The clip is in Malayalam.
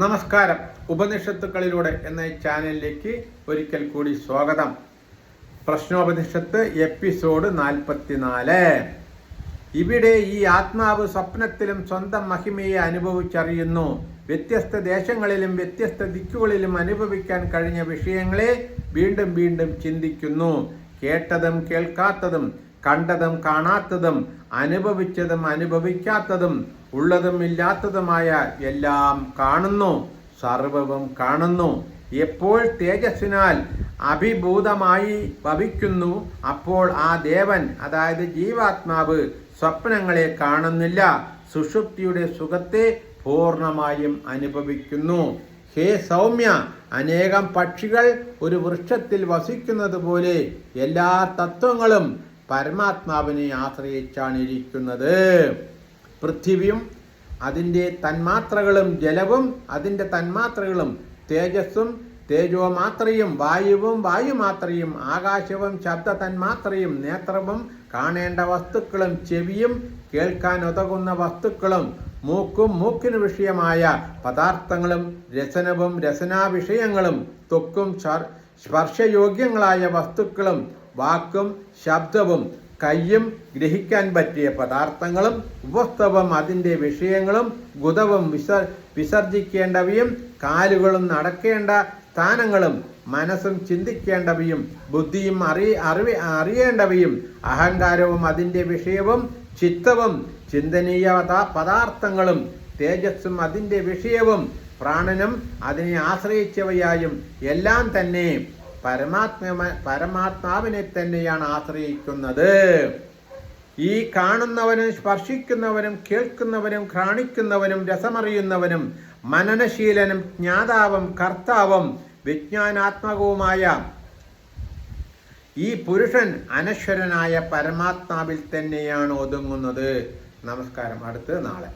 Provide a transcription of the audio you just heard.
നമസ്കാരം. ഉപനിഷത്തുക്കളിലൂടെ എന്ന ചാനലിലേക്ക് ഒരിക്കൽ കൂടി സ്വാഗതം. പ്രശ്നോപനിഷത്ത് എപ്പിസോഡ് 44. ഇവിടെ ഈ ആത്മാവ് സ്വപ്നത്തിലും സ്വന്തം മഹിമയെ അനുഭവിച്ചറിയുന്നു. വ്യത്യസ്ത ദേശങ്ങളിലും വ്യത്യസ്ത ദിക്കുകളിലും അനുഭവിക്കാൻ കഴിഞ്ഞ വിഷയങ്ങളെ വീണ്ടും വീണ്ടും ചിന്തിക്കുന്നു. കേട്ടതും കേൾക്കാത്തതും കണ്ടതും കാണാത്തതും അനുഭവിച്ചതും അനുഭവിക്കാത്തതും ഉള്ളതും ഇല്ലാത്തതുമായ എല്ലാം കാണുന്നു, സർവവും കാണുന്നു. എപ്പോൾ തേജസ്സിനാൽ അഭിഭൂതമായി ഭവിക്കുന്നു, അപ്പോൾ ആ ദേവൻ, അതായത് ജീവാത്മാവ്, സ്വപ്നങ്ങളെ കാണുന്നില്ല, സുഷുപ്തിയുടെ സുഖത്തെ പൂർണ്ണമായും അനുഭവിക്കുന്നു. ഹേ സൗമ്യ, അനേകം പക്ഷികൾ ഒരു വൃക്ഷത്തിൽ വസിക്കുന്നത് പോലെ എല്ലാ തത്വങ്ങളും പരമാത്മാവിനെ ആശ്രയിച്ചാണ് ഇരിക്കുന്നത്. പൃഥ്വിയും അതിൻ്റെ തന്മാത്രകളും, ജലവും അതിൻ്റെ തന്മാത്രകളും, തേജസ്സും തേജോമാത്രയും, വായുവും വായുമാത്രയും, ആകാശവും ശബ്ദ തന്മാത്രയും, നേത്രവും കാണേണ്ട വസ്തുക്കളും, ചെവിയും കേൾക്കാൻ ഉതകുന്ന വസ്തുക്കളും, മൂക്കും മൂക്കിന് വിഷയമായ പദാർത്ഥങ്ങളും, രസനവും രസനാവിഷയങ്ങളും, ത്വക്കും സ്പർശയോഗ്യങ്ങളായ വസ്തുക്കളും, വാക്കും ശബ്ദവും, കയ്യും ഗ്രഹിക്കാൻ പറ്റിയ പദാർത്ഥങ്ങളും, ഉപസ്ഥവും അതിൻ്റെ വിഷയങ്ങളും, ഗുദവും വിസർജിക്കേണ്ടവയും, കാലുകളും നടക്കേണ്ട സ്ഥാനങ്ങളും, മനസ്സും ചിന്തിക്കേണ്ടവയും, ബുദ്ധിയും അറിയേണ്ടവയും, അഹങ്കാരവും അതിൻ്റെ വിഷയവും, ചിത്തവും ചിന്തനീയ പദാർത്ഥങ്ങളും, തേജസ്സും അതിൻ്റെ വിഷയവും, പ്രാണനും അതിനെ ആശ്രയിച്ചവയായും എല്ലാം തന്നെ പരമാത്മാവിനെ തന്നെയാണ് ആശ്രയിക്കുന്നത്. ഈ കാണുന്നവനും സ്പർശിക്കുന്നവനും കേൾക്കുന്നവനും ഘ്രാണിക്കുന്നവനും രസമറിയുന്നവനും മനനശീലനും ജ്ഞാതാവും കർത്താവും വിജ്ഞാനാത്മകവുമായ ഈ പുരുഷൻ അനശ്വരനായ പരമാത്മാവിൽ തന്നെയാണ് ഒതുങ്ങുന്നത്. നമസ്കാരം. അടുത്ത് നാളെ.